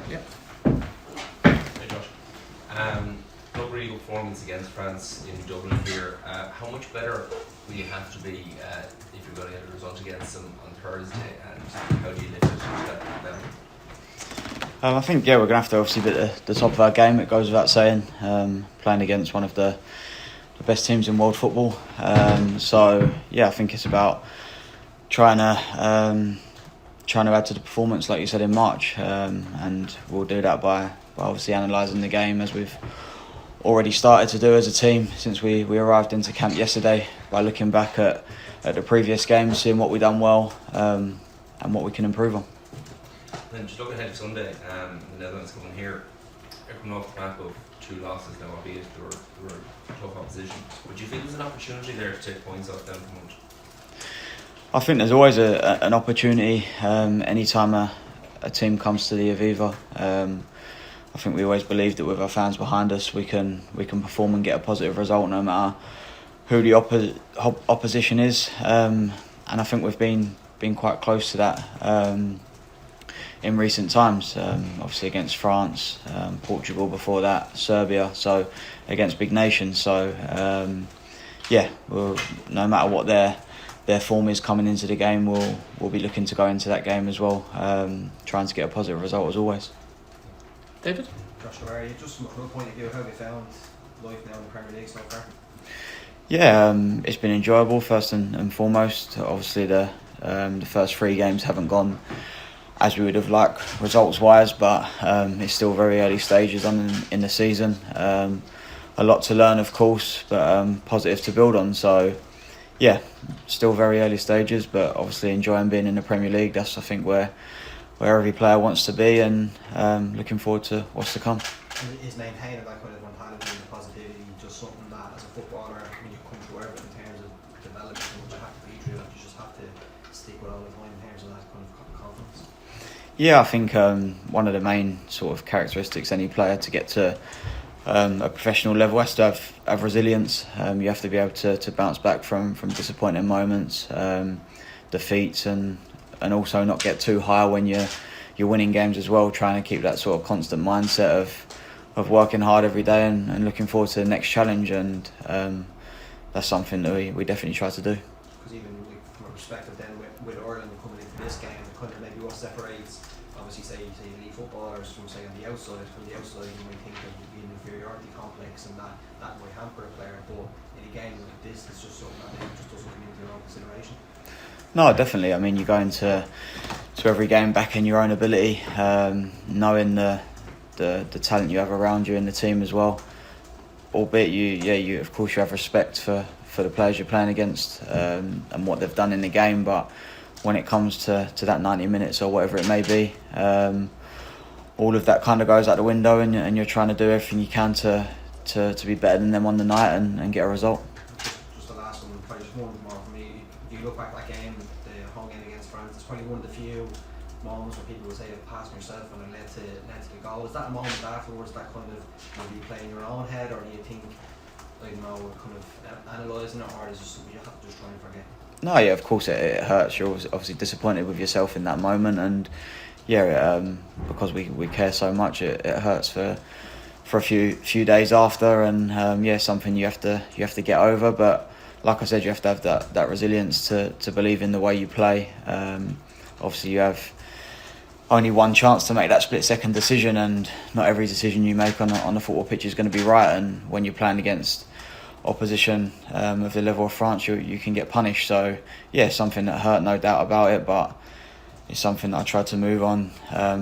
Yeah. Hey Josh. Lovely Eagle performance against France in Dublin here. How much better will you have to be if you're going to get a result against them on Thursday, and how do you lift it to that level? I think we're going to have to obviously be at the top of our game. It goes without saying, playing against one of the best teams in world football. I think it's about trying to add to the performance, like you said, in March, and we'll do that by obviously analysing the game as we've already started to do as a team since we arrived into camp yesterday, by looking back at the previous games, seeing what we've done well, and what we can improve on. Then just look ahead to Sunday, the Netherlands coming here. They're coming off the back of 2 losses now, albeit they were tough opposition. Would you feel there's an opportunity there to take points off them at the moment? I think there's always an opportunity anytime a team comes to the Aviva. I think we always believe that with our fans behind us, we can perform and get a positive result no matter who the opposition is. And I think we've been quite close to that in recent times. Obviously against France, Portugal before that, Serbia. So against big nations. So no matter what their form is coming into the game, we'll be looking to go into that game as well, trying to get a positive result as always. David? Josh, how are you? Just from a club point of view, how have you found life now in the Premier League so far? Yeah, it's been enjoyable first and foremost. Obviously the first 3 games haven't gone as we would have liked results wise, but it's still very early stages in the season. A lot to learn, of course, but positive to build on. So yeah, still very early stages, but obviously enjoying being in the Premier League. That's, I think, where every player wants to be, and looking forward to what's to come. And is maintaining that kind of mentality and positivity just something that, as a footballer, when you come through everything in terms of development, you have to be through that, you just have to stick with all the time in terms of that kind of confidence? Yeah, I think one of the main sort of characteristics any player to get to a professional level has to have resilience. You have to be able to bounce back from disappointing moments, defeats, and also not get too high when you're winning games as well. Trying to keep that sort of constant mindset of working hard every day and looking forward to the next challenge, and that's something that we definitely try to do. Because even from a perspective then with Ireland coming into this game, kind of maybe what separates obviously say elite footballers from say on the outside. From the outside you might think that there'd be an inferiority complex and that might hamper a player, but in a game like this it's just something that just doesn't come into your own consideration. No, definitely. I mean, you go into every game backing your own ability, knowing the talent you have around you in the team as well. Albeit you of course you have respect for the players you're playing against and what they've done in the game, but when it comes to that 90 minutes or whatever it may be, all of that kind of goes out the window, and you're trying to do everything you can to be better than them on the night and get a result. Just the last one, probably just one more for me. If you look back at that game, the home game against France, it's probably one of the few moments where people would say you've passed yourself and it led to the goal. Is that a moment afterwards that kind of maybe play in your own head, or do you think, I don't know, kind of analysing it, or is it just something you have to just try and forget? No, yeah, of course it hurts. You're obviously disappointed with yourself in that moment, and because we care so much, it hurts for a few days after, and something you have to get over. But like I said, you have to have that resilience to believe in the way you play. Obviously you have only one chance to make that split-second decision, and not every decision you make on the football pitch is going to be right. And when you're playing against opposition of the level of France, you can get punished. So yeah, something that hurt, no doubt about it, but it's something that I tried to move on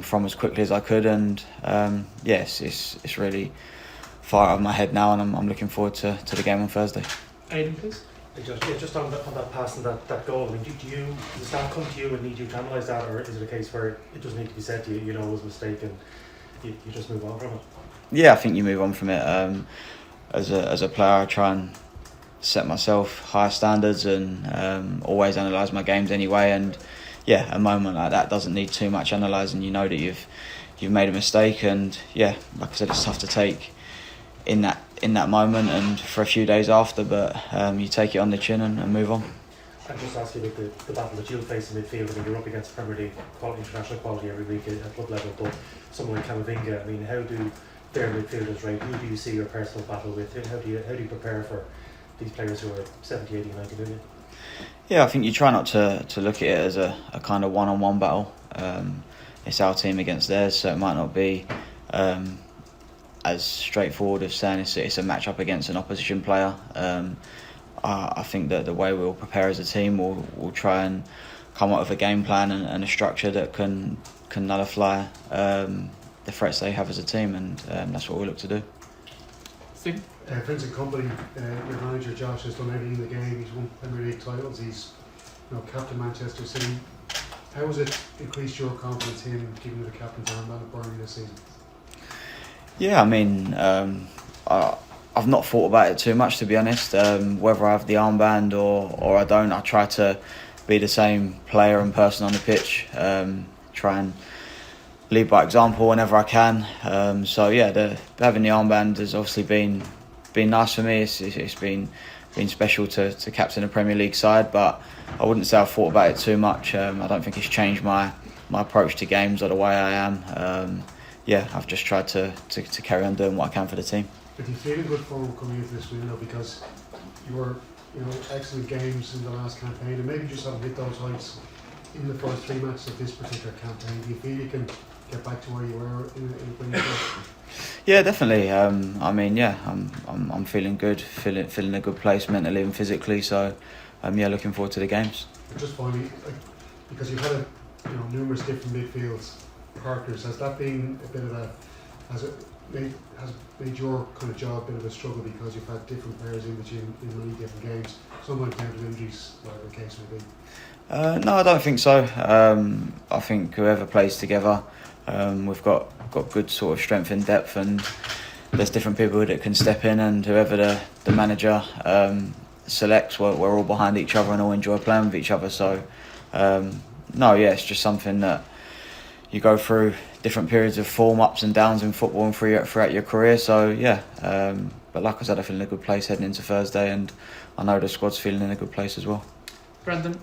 from as quickly as I could. And yes, it's really far out of my head now, and I'm looking forward to the game on Thursday. Aidan, please. Just on that pass and that goal, I mean, does that come to you and need you to analyse that, or is it a case where it doesn't need to be said to you, you know it was a mistake and you just move on from it? Yeah, I think you move on from it. As a player, I try and set myself higher standards and always analyse my games anyway. And yeah, a moment like that doesn't need too much analysing. You know that you've made a mistake, and yeah, like I said, it's tough to take in that moment and for a few days after, but you take it on the chin and move on. And just ask you about the battle that you'll face in midfield. I mean, you're up against Premier League quality, international quality every week at club level, but someone like Camavinga, I mean, how do their midfielders rate? Who do you see your personal battle with? How do you prepare for these players who are 70, 80, 90 million? Yeah, I think you try not to look at it as a kind of one-on-one battle. It's our team against theirs, so it might not be as straightforward as saying it's a match up against an opposition player. I think that the way we'll prepare as a team, we'll try and come up with a game plan and a structure that can nullify the threats they have as a team, and that's what we look to do. Stephen? Vincent Kompany, your manager Josh, has done everything in the game. He's won Premier League titles. He's captain Manchester City. How has it increased your confidence in him giving you the captain's armband at Burnley this season? Yeah, I mean, I've not thought about it too much, to be honest. Whether I have the armband or I don't, I try to be the same player and person on the pitch. Try and lead by example whenever I can. So yeah, having the armband has obviously been nice for me. It's been special to captain a Premier League side, but I wouldn't say I've thought about it too much. I don't think it's changed my approach to games or the way I am. Yeah, I've just tried to carry on doing what I can for the team. But do you feel in good form coming into this window, because you were excellent games in the last campaign, and maybe just haven't hit those heights in the first 3 matches of this particular campaign? Do you feel you can get back to where you were in a Yeah, definitely. I mean, yeah, I'm feeling good, feeling in a good place mentally and physically. So, yeah, looking forward to the games. Just finally, because you've had numerous different midfield partners, has that been a bit of a has made your kind of job a bit of a struggle, because you've had different players in between in many different games, sometimes down to injuries, whatever the case may be? No, I don't think so. I think whoever plays together, we've got good sort of strength in depth, and there's different people that can step in, and whoever the manager selects, we're all behind each other and all enjoy playing with each other. So no, yeah, it's just something that you go through different periods of form, ups and downs in football and throughout your career. So yeah, but like I said, I feel in a good place heading into Thursday, and I know the squad's feeling in a good place as well. Brendan?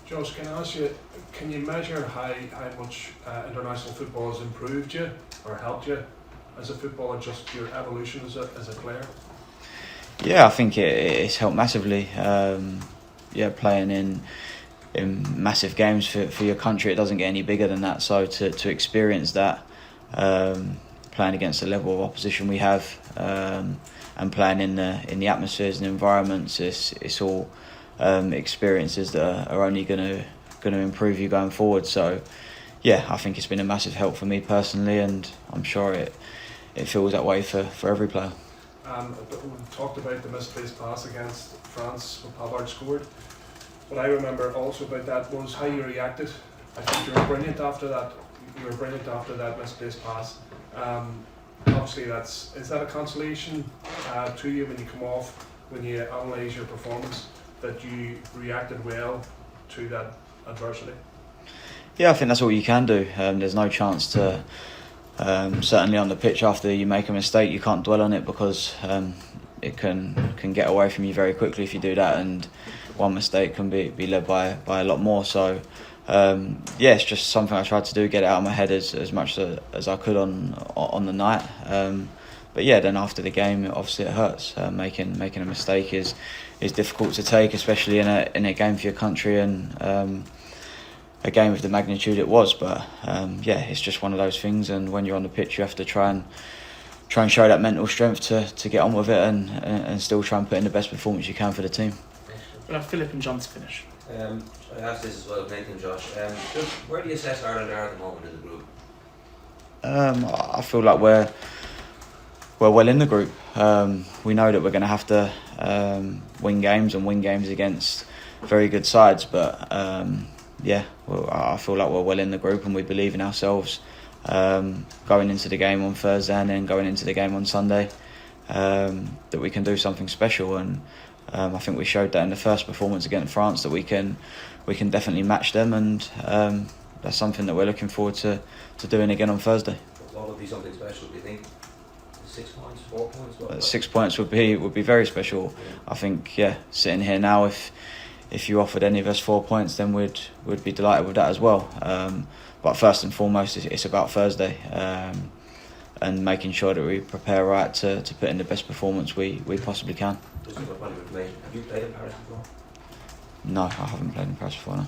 Josh, can I ask you, can you measure how much international football has improved you or helped you as a footballer, just your evolution as a player? Yeah, I think it's helped massively. Yeah, playing in massive games for your country, it doesn't get any bigger than that. So to experience that, playing against the level of opposition we have, and playing in the atmospheres and environments, it's all experiences that are only going to improve you going forward. So yeah, I think it's been a massive help for me personally, and I'm sure it feels that way for every player. We talked about the misplaced pass against France when Pavard scored. What I remember also about that was how you reacted. I think you were brilliant after that. You were brilliant after that misplaced pass. Obviously, is that a consolation to you when you come off, when you analyse your performance, that you reacted well to that adversity? Yeah, I think that's all you can do. There's no chance to, certainly on the pitch, after you make a mistake, you can't dwell on it, because it can get away from you very quickly if you do that, and one mistake can be led by a lot more. So yeah, it's just something I tried to do, get it out of my head as much as I could on the night. But yeah, then after the game, obviously it hurts. Making a mistake is difficult to take, especially in a game for your country, and a game of the magnitude it was. But yeah, it's just one of those things, and when you're on the pitch, you have to try and show that mental strength to get on with it, and still try and put in the best performance you can for the team. We'll have Philip and John to finish. I asked this as well, Nathan and Josh. Just where do you assess Ireland are at the moment in the group? I feel like we're well in the group. We know that we're going to have to win games against very good sides, but yeah, I feel like we're well in the group, and we believe in ourselves going into the game on Thursday and then going into the game on Sunday, that we can do something special. And I think we showed that in the first performance against France, that we can definitely match them, and that's something that we're looking forward to doing again on Thursday. What would be something special, do you think? 6 points, 4 points? 6 points would be very special. I think, yeah, sitting here now, if you offered any of us 4 points, then we'd be delighted with that as well. but first and foremost, it's about Thursday. And making sure that we prepare right to put in the best performance we possibly can. Just a point of information. Have you played in Paris before? No, I haven't played in Paris before. No.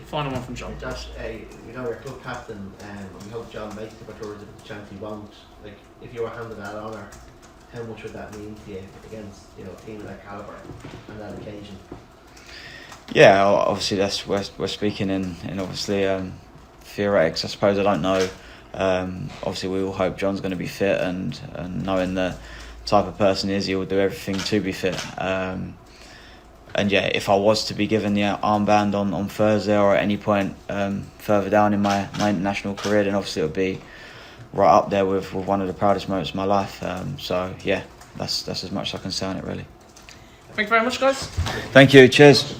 Final one from John. Josh, you know your club captain, we hope John makes the tours if it's a chance he won't. Like, if you were handed that honour, how much would that mean to you against, you know, a team of that calibre on that occasion? Yeah, obviously we're speaking in obviously theoretics. I suppose I don't know. Obviously, we all hope John's going to be fit, and knowing the type of person he is, he will do everything to be fit. And yeah, if I was to be given the armband on Thursday or at any point further down in my international career, then obviously it would be right up there with one of the proudest moments of my life. So yeah, that's as much as I can say on it, really. Thank you very much, guys. Thank you. Cheers.